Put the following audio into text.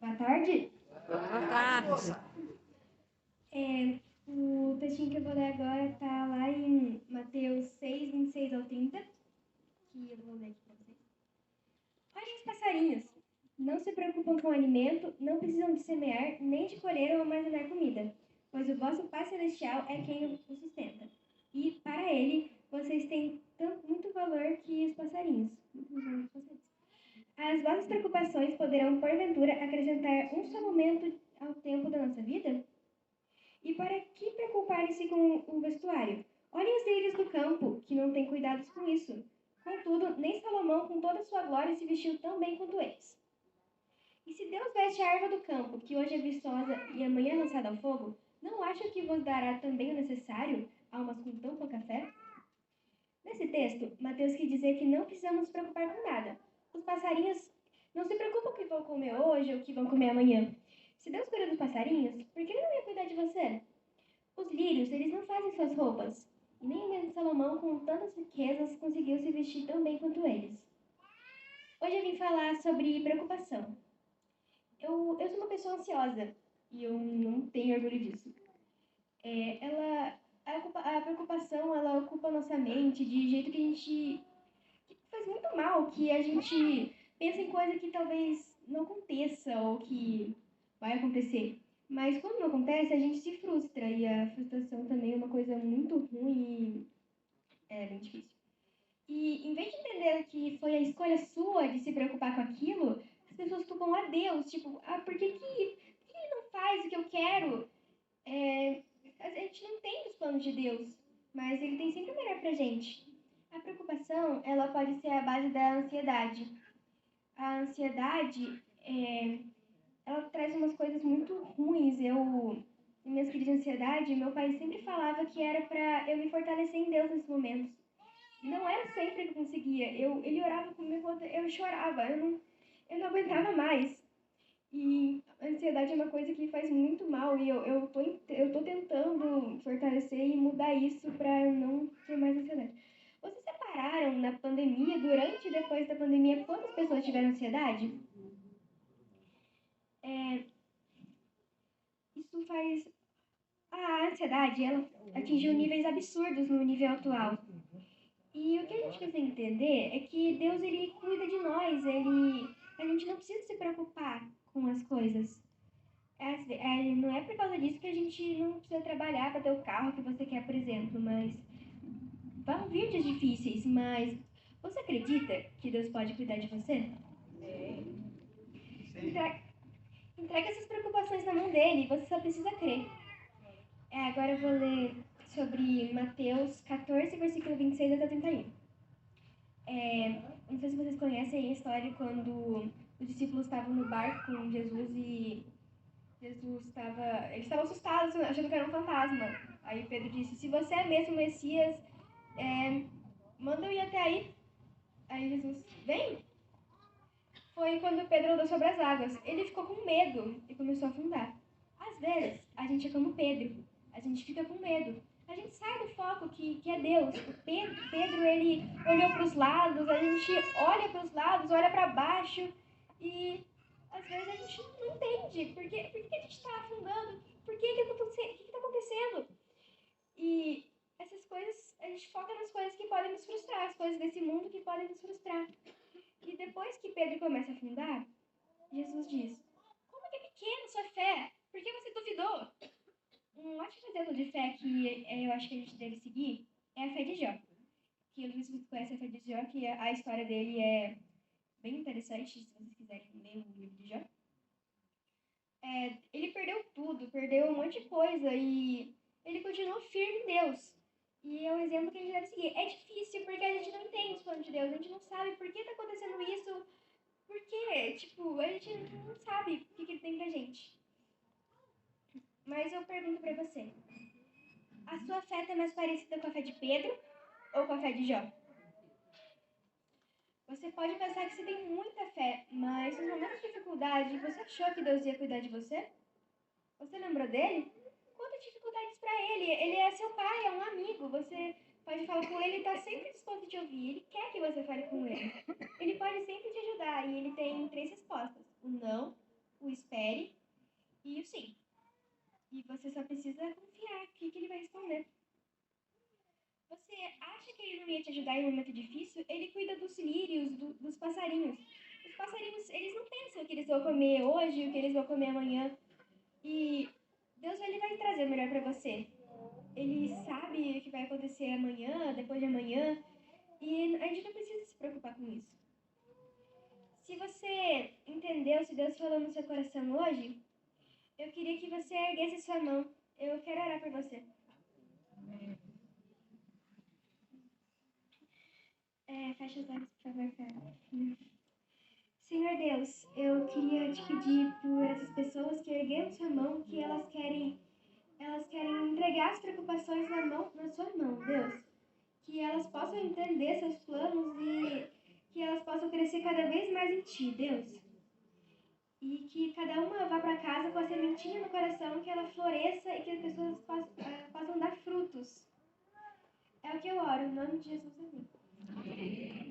Boa tarde. Boa tarde. O textinho que eu vou ler agora está lá em Mateus 6, 26 ao 30, que eu vou ler aqui para vocês. Olhem os passarinhos. Não se preocupam com o alimento, não precisam de semear, nem de colher ou armazenar comida, pois o vosso Pai Celestial é quem o sustenta. E, para ele, vocês têm muito valor que os passarinhos. As vossas preocupações poderão, porventura, acrescentar um só momento ao tempo da nossa vida? E para que preocupar-se com o vestuário? Olhem os lírios do campo, que não têm cuidados com isso. Contudo, nem Salomão, com toda a sua glória, se vestiu tão bem quanto eles. E se Deus veste a erva do campo, que hoje é viçosa e amanhã é lançada ao fogo, não acha que vos dará também o necessário, almas com tão pouca fé? Nesse texto, Mateus quer dizer que não precisamos nos preocupar com nada. Os passarinhos não se preocupam com o que vão comer hoje ou o que vão comer amanhã. Se Deus cuida dos passarinhos, por que ele não ia cuidar de você? Os lírios, eles não fazem suas roupas. E nem mesmo Salomão, com tantas riquezas, conseguiu se vestir tão bem quanto eles. Hoje eu vim falar sobre preocupação. Eu sou uma pessoa ansiosa e eu não tenho orgulho disso. A preocupação, ela ocupa a nossa mente de jeito que a gente... que faz muito mal, que a gente pensa em coisa que talvez não aconteça ou que vai acontecer. Mas quando não acontece, a gente se frustra, e a frustração também é uma coisa muito ruim e é bem difícil. E em vez de entender que foi a escolha sua de se preocupar com aquilo, as pessoas culpam a Deus, tipo, por que ele não faz o que eu quero? A gente não entende os planos de Deus, mas ele tem sempre o melhor pra gente. A preocupação, ela pode ser a base da ansiedade. A ansiedade, ela traz umas coisas muito ruins. Em minhas crises de ansiedade, meu pai sempre falava que era pra eu me fortalecer em Deus nesses momentos. Não era sempre que eu conseguia. Ele orava comigo, eu chorava, eu não aguentava mais. E a ansiedade é uma coisa que faz muito mal e eu tô tentando fortalecer e mudar isso pra eu não ter mais ansiedade. Vocês separaram na pandemia, durante e depois da pandemia, quantas pessoas tiveram ansiedade? Isso faz... A ansiedade, ela atingiu níveis absurdos no nível atual. E o que a gente precisa entender é que Deus, ele cuida de nós, a gente não precisa se preocupar com as coisas. Não é por causa disso que a gente não precisa trabalhar para ter o carro que você quer, por exemplo, mas vão vir dias difíceis, mas você acredita que Deus pode cuidar de você? Entrega essas preocupações na mão dele, você só precisa crer. Agora eu vou ler sobre Mateus 14, versículo 26 até 31. Não sei se vocês conhecem a história quando os discípulos estavam no barco com Jesus e eles estavam assustados, achando que era um fantasma. Aí Pedro disse, se você é mesmo o Messias, manda eu ir até aí. Aí Jesus, vem! Foi quando Pedro andou sobre as águas. Ele ficou com medo e começou a afundar. Às vezes, a gente é como Pedro. A gente fica com medo. A gente sai do foco que é Deus. Pedro, ele olhou para os lados, a gente olha para os lados, olha para baixo e às vezes a gente não entende por que a gente está afundando, o que está acontecendo. E essas coisas, a gente foca nas coisas que podem nos frustrar, as coisas desse mundo que podem nos frustrar. E depois que Pedro começa a afundar, Jesus diz, como que é pequena sua fé? Por que você duvidou? Um ótimo exemplo de fé que eu acho que a gente deve seguir é a fé de Jó. Que eu não sei se vocês conhecem a fé de Jó, que a história dele é bem interessante, se vocês quiserem ler o livro de Jó. Ele perdeu tudo, perdeu um monte de coisa e ele continuou firme em Deus. E é um exemplo que a gente deve seguir. É difícil porque a gente não entende os planos de Deus, a gente não sabe por que está acontecendo isso, por quê? Tipo, a gente não sabe o que ele tem pra gente. Mas eu pergunto pra você, a sua fé está mais parecida com a fé de Pedro ou com a fé de Jó? Você pode pensar que você tem muita fé, mas nos momentos de dificuldade, você achou que Deus ia cuidar de você? Você lembrou dele? Conta dificuldades pra ele. Ele é seu pai, é um amigo. Você pode falar com ele, ele está sempre disposto a te ouvir. Ele quer que você fale com ele. Ele pode sempre te ajudar e ele tem 3 respostas: o não, o espere e o sim. E você só precisa confiar que ele vai responder. Você acha que ele não ia te ajudar em um momento difícil? Ele cuida dos lírios, dos passarinhos. Os passarinhos, eles não pensam o que eles vão comer hoje, o que eles vão comer amanhã. E Deus, ele vai trazer o melhor para você. Ele sabe o que vai acontecer amanhã, depois de amanhã. E a gente não precisa se preocupar com isso. Se você entendeu, se Deus falou no seu coração hoje, eu queria que você erguesse sua mão. Eu quero orar por você. Fecha os olhos, por favor, cara. Senhor Deus, eu queria te pedir por essas pessoas que ergueram sua mão, que elas querem entregar as preocupações na sua mão, Deus. Que elas possam entender seus planos e que elas possam crescer cada vez mais em ti, Deus. E que cada uma vá para casa com a sementinha no coração, que ela floresça e que as pessoas possam dar frutos. É o que eu oro, em nome de Jesus. Amém.